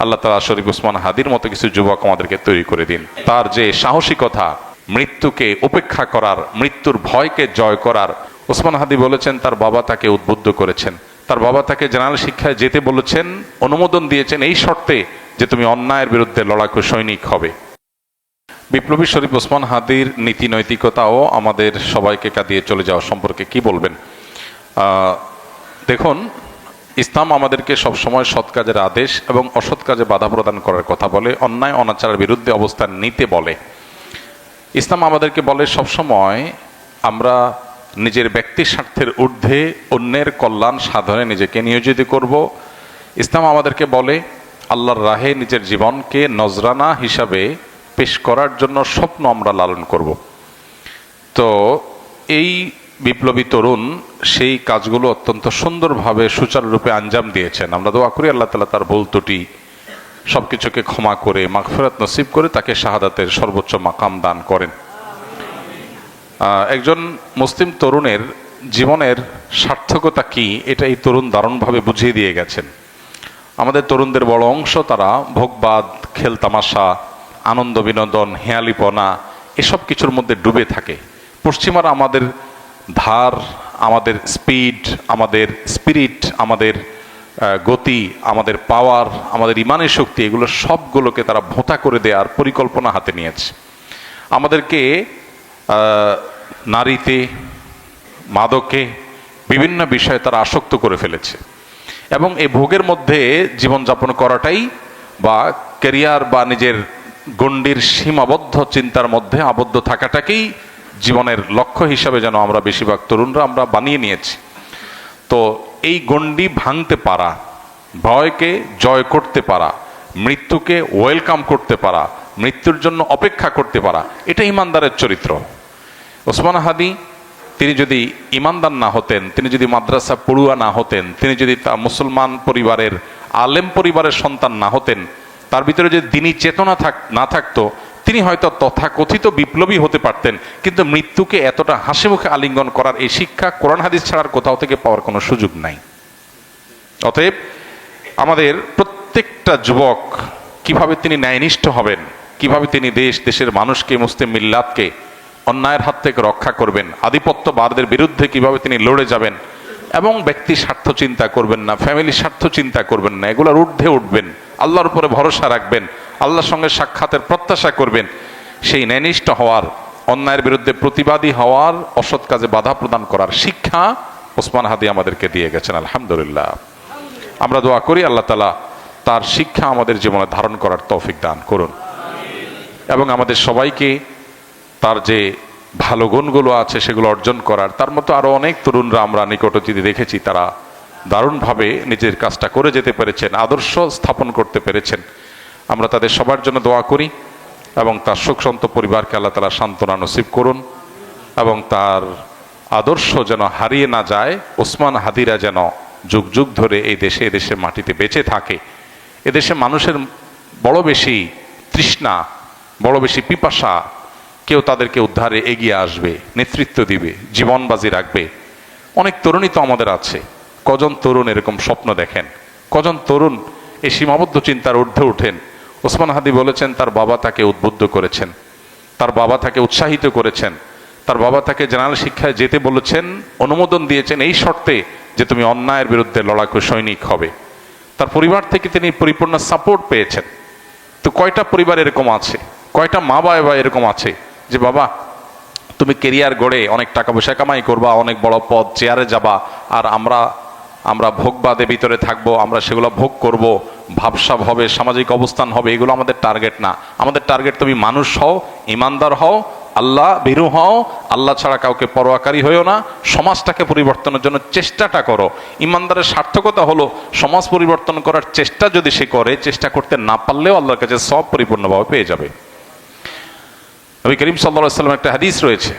আল্লাহ তাআলা শরীফ ওসমান হাদির মতো কিছু যুবক আমাদেরকে তৈরি করে দিন। তার যে সাহসিকতা, মৃত্যুকে উপেক্ষা করার, মৃত্যুর ভয়কে জয় করার। ওসমান হাদি বলেছেন তার বাবা তাকে উদ্বুদ্ধ করেছেন, তার বাবা তাকে জেনারেল শিক্ষায় যেতে বলেছেন, অনুমোদন দিয়েছেন এই শর্তে যে তুমি অন্যায়ের বিরুদ্ধে লড়াকু সৈনিক হবে। বিপ্লবী শরীফ ওসমান হাদির নীতি নৈতিকতাও আমাদের সবাইকে কাঁদিয়ে চলে যাওয়া সম্পর্কে কি বলবেন? দেখুন, ইসলাম আমাদেরকে সবসময় সৎ কাজের আদেশ এবং অসৎ কাজে বাধা প্রদান করার কথা বলে, অন্যায় অনাচারের বিরুদ্ধে অবস্থান নিতে বলে। ইসলাম আমাদেরকে বলে সবসময় আমরা নিজের ব্যক্তি স্বার্থের ঊর্ধ্বে অন্যের কল্যাণ সাধনে নিজেকে নিয়োজিত করব। ইসলাম আমাদেরকে বলে আল্লাহর রাহে নিজের জীবনকে নজরানা হিসাবে পেশ করার জন্য স্বপ্ন আমরা লালন করব। তো এই বিপ্লবী তরুণ সেই কাজগুলো অত্যন্ত সুন্দরভাবে সুচারুরূপে আঞ্জাম দিয়েছেন। আমরা দোয়া করি আল্লাহ তাআলা তার ভুল ত্রুটি সবকিছুকে ক্ষমা করে মাগফিরাত নসিব করে তাকে শাহাদাতের সর্বোচ্চ মাকাম দান করেন। একজন মুসলিম তরুণের জীবনের সার্থকতা কি, এটা এই তরুণ দারুণভাবে বুঝিয়ে দিয়ে গেছেন। আমাদের তরুণদের বড় অংশ তারা ভোগবাদ, খেলতামাশা, আনন্দ বিনোদন, হেয়ালিপনা এসব কিছুর মধ্যে ডুবে থাকে। পশ্চিমারা আমাদের ধার, আমাদের স্পিড, আমাদের স্পিরিট, আমাদের গতি, আমাদের পাওয়ার, আমাদের ইমানের শক্তি, এগুলো সবগুলোকে তারা ভোঁতা করে দেওয়ার পরিকল্পনা হাতে নিয়েছে। আমাদেরকে নারীতে, মাদকে, বিভিন্ন বিষয়ে তারা আসক্ত করে ফেলেছে এবং এই ভোগের মধ্যে জীবনযাপন করাটাই বা ক্যারিয়ার বা নিজের গণ্ডির সীমাবদ্ধ চিন্তার মধ্যে আবদ্ধ থাকাটাকেই জীবনের লক্ষ্য হিসাবে যেন আমরা বেশিরভাগ তরুণরা আমরা বানিয়ে নিয়েছি। তো এই গণ্ডি ভাঙতে পারা, ভয়কে জয় করতে পারা, মৃত্যুকে ওয়েলকাম করতে পারা, মৃত্যুর জন্য অপেক্ষা করতে পারা, এটা ইমানদারের চরিত্র। ওসমান হাদি তিনি যদি ইমানদার না হতেন, তিনি যদি মাদ্রাসা পড়ুয়া না হতেন, তিনি যদি তা মুসলমান পরিবারের আলেম পরিবারের সন্তান না হতেন, তার ভিতরে যদি দ্বীনি চেতনা না থাকতো, তিনি হয়তো তথাকথিত বিপ্লবী হতে পারতেন, কিন্তু মৃত্যুকে এতটা হাসি মুখে আলিঙ্গন করার এই শিক্ষা কোরআন হাদিস ছাড়ার কোথাও থেকে পাওয়ার কোনো সুযোগ নাই। অতএব আমাদের প্রত্যেকটা যুবক কিভাবে তিনি ন্যায়নিষ্ঠ হবেন, কিভাবে তিনি দেশের মানুষকে, মুসলিম মিল্লাতকে অন্যায়ের হাত থেকে রক্ষা করবেন, আধিপত্যবাদের বিরুদ্ধে কিভাবে তিনি লড়ে যাবেন এবং ব্যক্তি স্বার্থ চিন্তা করবেন না, ফ্যামিলি স্বার্থ চিন্তা করবেন না, এগুলোর ঊর্ধ্বে উঠবেন, আল্লাহর উপরে ভরসা রাখবেন, আল্লাহর সঙ্গে সাক্ষাতের প্রত্যাশা করবেন, সেই ন্যায়নিষ্ঠ হওয়ার, অন্যায়ের বিরুদ্ধে প্রতিবাদী হওয়ার, অসৎ কাজে বাধা প্রদান করার শিক্ষা ওসমান হাদি আমাদেরকে দিয়ে গেছেন। আলহামদুলিল্লাহ, আমরা দোয়া করি আল্লাহ তাআলা তার শিক্ষা আমাদের জীবনে ধারণ করার তৌফিক দান করুন এবং আমাদের সবাইকে তার যে ভালো গুণগুলো আছে সেগুলো অর্জন করার। তার মতো আরো অনেক তরুণরা আমরা নিকট অতীতে দেখেছি, তারা দারুণভাবে নিজের কাজটা করে যেতে পেরেছেন, আদর্শ স্থাপন করতে পেরেছেন। আমরা তাদের সবার জন্য দোয়া করি এবং তার শোকসন্ত পরিবারকে আল্লাহ তাআলা সান্ত্বনা নসিব করুন এবং তার আদর্শ যেন হারিয়ে না যায়। ওসমান হাদিরা যেন যুগ যুগ ধরে এই দেশে, এদেশের মাটিতে বেঁচে থাকে। এদেশে মানুষের বড় বেশি তৃষ্ণা, বড় বেশি পিপাসা, কেউ তাদেরকে উদ্ধারে এগিয়ে আসবে, নেতৃত্ব দিবে, জীবন বাজি রাখবে। অনেক তরুণই তো আমাদের আছে। কজন তরুণ এরকম স্বপ্ন দেখেন? কজন তরুণ এই সীমাবদ্ধ চিন্তার ঊর্ধ্বে উঠেন? ওসমান হাদি বলেছেন তার বাবা তাকে উদ্বুদ্ধ করেছেন, তার বাবা তাকে উৎসাহিত করেছেন, তার বাবা তাকে জেনারেল শিক্ষায় যেতে বলেছেন, অনুমোদন দিয়েছেন এই শর্তে যে তুমি অন্যায়ের বিরুদ্ধে লড়াকু সৈনিক হবে। তার পরিবার থেকে তিনি পরিপূর্ণ সাপোর্ট পেয়েছেন। তো কয়টা পরিবার এরকম আছে, কয়টা মা বাবা এরকম আছে যে বাবা তুমি কেরিয়ার গড়ে অনেক টাকা পয়সা কামাই করবা, অনেক বড় পদ চেয়ারে যাবা, আর আমরা ভোগবাদের ভিতরে থাকবো, আমরা সেগুলো ভোগ করব, ভাবসাব হবে, সামাজিক অবস্থান হবে, এগুলো আমাদের টার্গেট না। আমাদের টার্গেট তুমি মানুষ হও, ইমানদার হও, আল্লাহ ভীরু হও, আল্লাহ ছাড়া কাউকে পরোয়াকারী হইও না, সমাজটাকে পরিবর্তনের জন্য চেষ্টাটা করো। ইমানদারের সার্থকতা হলো সমাজ পরিবর্তন করার চেষ্টা যদি সে করে, চেষ্টা করতে না পারলেও আল্লাহর কাছে সব পরিপূর্ণভাবে পেয়ে যাবে। নবী করিম সাল্লাল্লাহু আলাইহি ওয়াসাল্লামের একটা হাদিস রয়েছে,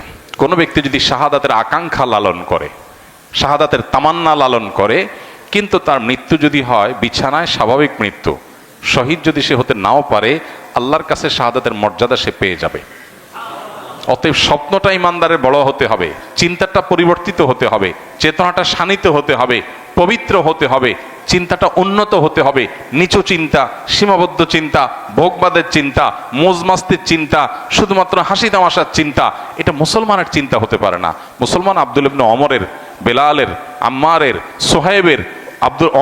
কোনো ব্যক্তি যদি শাহাদাতের আকাঙ্ক্ষা লালন করে, শাহাদাতের তামান্না লালন করে, কিন্তু তার মৃত্যু যদি হয় বিছানায় স্বাভাবিক মৃত্যু, শহীদ যদি সে হতে নাও পারে, আল্লাহর কাছে শাহাদাতের মর্যাদা সে পেয়ে যাবে। অতএব স্বপ্নটা ইমানদারের বড় হতে হবে, চিন্তাটা পরিবর্তিত হতে হবে, চেতনাটা শানিত হতে হবে, পবিত্র হতে হবে, চিন্তাটা উন্নত হতে হবে। নিচু চিন্তা, সীমাবদ্ধ চিন্তা, ভোগবাদের চিন্তা, মোজমাস্তির চিন্তা, শুধুমাত্র হাসি তামাশার চিন্তা, এটা মুসলমানের চিন্তা হতে পারে না। মুসলমান আব্দুল ইবনে ওমরের, বেলালের, আম্মারের, সোহাইবের,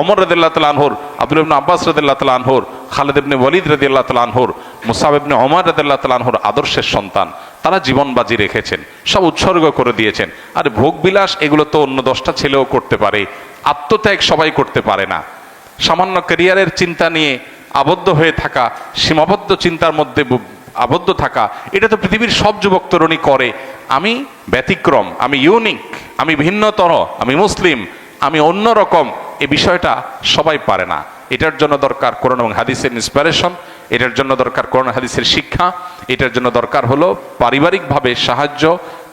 ওমর রাদিয়াল্লাহু তাআলা আনহুর, আব্দুল ইবনে আব্বাস রাদিয়াল্লাহু তাআলা আনহুর, খালিদ ইবনে ওয়ালিদ রাদিয়াল্লাহু তাআলা আনহুর, মুসআব ইবনে ওমর রাদিয়াল্লাহু তাআলা আনহুর আদর্শের সন্তান। তারা জীবন বাজি রেখেছেন, সব উৎসর্গ করে দিয়েছেন। আর ভোগ বিলাস এগুলো তো অন্য 10টা ছেলেও করতে পারে, আত্মত্যাগ সবাই করতে পারে না। সামান্য ক্যারিয়ারের চিন্তা নিয়ে আবদ্ধ হয়ে থাকা, সীমাবদ্ধ চিন্তার মধ্যে আবদ্ধ থাকা, এটা তো পৃথিবীর সব যুবক তরুণী করে। আমি ব্যতিক্রম, আমি ইউনিক, আমি ভিন্নতর, আমি মুসলিম, আমি অন্যরকম, এই বিষয়টা সবাই পারে না। এটার জন্য দরকার কোরআন এবং হাদিসের ইন্সপিরেশন, এটার জন্য দরকার কোরআন হাদিসের শিক্ষা, এটার জন্য দরকার হলো পারিবারিকভাবে সাহায্য,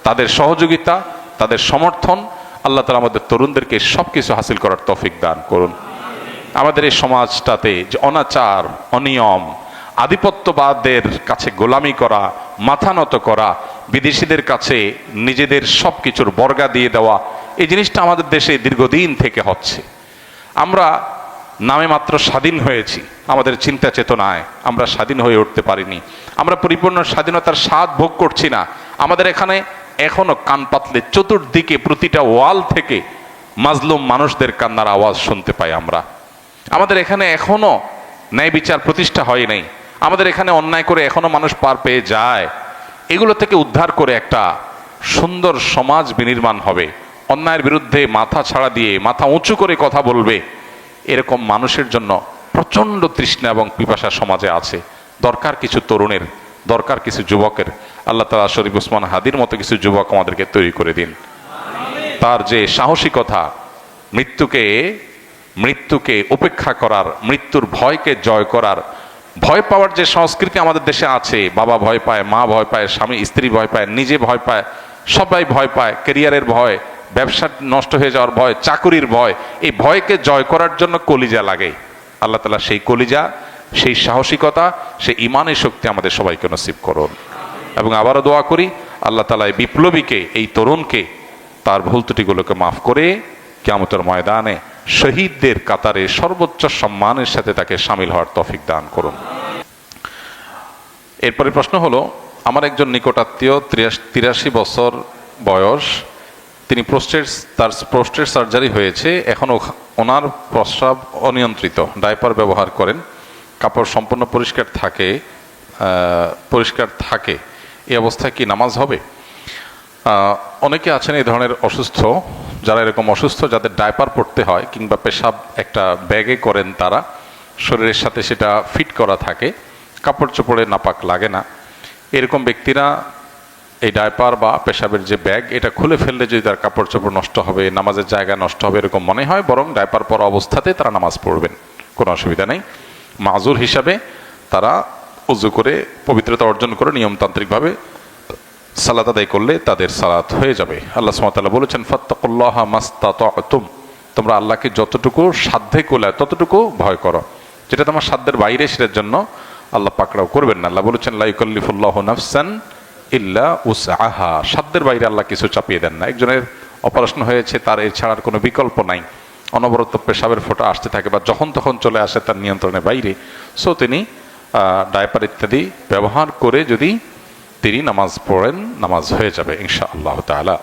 তাদের সহযোগিতা, তাদের সমর্থন। আল্লাহ তাআলা আমাদের তরুণদেরকে সব কিছু হাসিল করার তৌফিক দান করুন। আমাদের এই সমাজটাতে যে অনাচার, অনিয়ম, আধিপত্যবাদের কাছে গোলামি করা, মাথা নত করা, বিদেশিদের কাছে নিজেদের সব কিছুর বর্গা দিয়ে দেওয়া, এই জিনিসটা আমাদের দেশে দীর্ঘদিন থেকে হচ্ছে। আমরা নামে মাত্র স্বাধীন হয়েছি, আমাদের চিন্তা চেতনায় আমরা স্বাধীন হয়ে উঠতে পারিনি। আমরা পরিপূর্ণ স্বাধীনতার স্বাদ ভোগ করছি না। আমাদের এখানে এখনো কান পাতলে চতুর্দিকে প্রতিটা ওয়াল থেকে মাজলুম মানুষদের কান্নার আওয়াজ শুনতে পাই আমরা। আমাদের এখানে এখনো ন্যায় বিচার প্রতিষ্ঠা হয় নাই। আমাদের এখানে অন্যায় করে এখনো মানুষ পার পেয়ে যায়। এগুলো থেকে উদ্ধার করে একটা সুন্দর সমাজ বিনির্মাণ হবে। অন্যায়ের বিরুদ্ধে মাথা ছাড়া দিয়ে মাথা উঁচু করে কথা বলবে, এরকম মানুষের জন্য প্রচন্ড তৃষ্ণা এবং পিপাসা সমাজে আছে। দরকার কিছু তরুণের, দরকার কিছু যুবকের। আল্লাহ তাআলা শরীফ ওসমান হাদির মতো কিছু যুবক আমাদেরকে তৈরি করে দিন। তার যে সাহসিকতা, মৃত্যুকে উপেক্ষা করার, মৃত্যুর ভয়কে জয় করার, ভয় পাওয়ার যে সংস্কৃতি আমাদের দেশে আছে, বাবা ভয় পায়, মা ভয় পায়, স্বামী স্ত্রী ভয় পায়, নিজে ভয় পায়, সবাই ভয় পায়, ক্যারিয়ারের ভয়, ব্যবসা নষ্ট হয়ে যাওয়ার ভয়, চাকুরির ভয়, এই ভয়কে জয় করার জন্য কলিজা লাগে। আল্লাহ তাআলা সেই কলিজা, সেই সাহসিকতা, সেই ইমানের শক্তি আমাদের সবাইকে নসিব করুন। এবং আবারও দোয়া করি আল্লাহ তাআলা এই বিপ্লবীকে, এই তরুণকে তার ভুল ত্রুটিগুলোকে মাফ করে কিয়ামতের ময়দানে শহীদদের কাতারে সর্বোচ্চ সম্মানের সাথে তাকে শামিল হওয়ার তৌফিক দান করুন। এরপরে প্রশ্ন হলো, আমার একজন নিকটাত্মীয় 83 বছর বয়স, তিনি তার প্রোস্টেট সার্জারি হয়েছে, এখন ওনার প্রস্রাব অনিয়ন্ত্রিত, ডায়পার ব্যবহার করেন, কাপড় সম্পূর্ণ পরিষ্কার থাকে, এই অবস্থায় কি নামাজ হবে? অনেকে আছেন এই ধরনের অসুস্থ, যারা এরকম অসুস্থ, যাদের ডায়পার পরতে হয় কিংবা পেশাব একটা ব্যাগে করেন, তারা শরীরের সাথে সেটা ফিট করা থাকে, কাপড় চোপড়ে নাপাক লাগে না। এরকম ব্যক্তিরা এই ডায়পার বা পেশাবের যে ব্যাগ, এটা খুলে ফেললে যদি তার কাপড় চোপড় নষ্ট হবে, নামাজের জায়গা নষ্ট হবে এরকম মনে হয়, বরং ডায়পার পরা অবস্থাতে তারা নামাজ পড়বেন, কোনো অসুবিধা নেই। মাজুর হিসাবে তারা উযু করে পবিত্রতা অর্জন করে নিয়মতান্ত্রিকভাবে সালাত আদায় করলে তাদের সালাত হয়ে যাবে। আল্লাহ সুবহানাহু ওয়া তাআলা বলেছেন, ফাত্তাকুল্লাহা মাসতাতা'তুম, তোমরা আল্লাহকে যতটুকু সাধ্যে কোলায় ততটুকু ভয় করো। যেটা তোমার সাধ্যের বাইরে, সেটার জন্য আল্লাহ পাকড়াও করবেন না। আল্লাহ বলেছেন, লা ইউকাল্লিফুল্লাহু নাফসান ইল্লা উসআহা, সাধ্যের বাইরে আল্লাহ কিছু চাপিয়ে দেন না। একজনের অপারেশন হয়েছে, তার এর ছাড়ার কোনো বিকল্প নাই, অনবরত পেশাবের ফোঁটা আসতে থাকে বা যখন তখন চলে আসে তার নিয়ন্ত্রণের বাইরে, সো তিনি ডায়পার ইত্যাদি ব্যবহার করে যদি তিনি নামাজ পড়েন, নামাজ হয়ে যাবে ইনশাআল্লাহ তাআলা।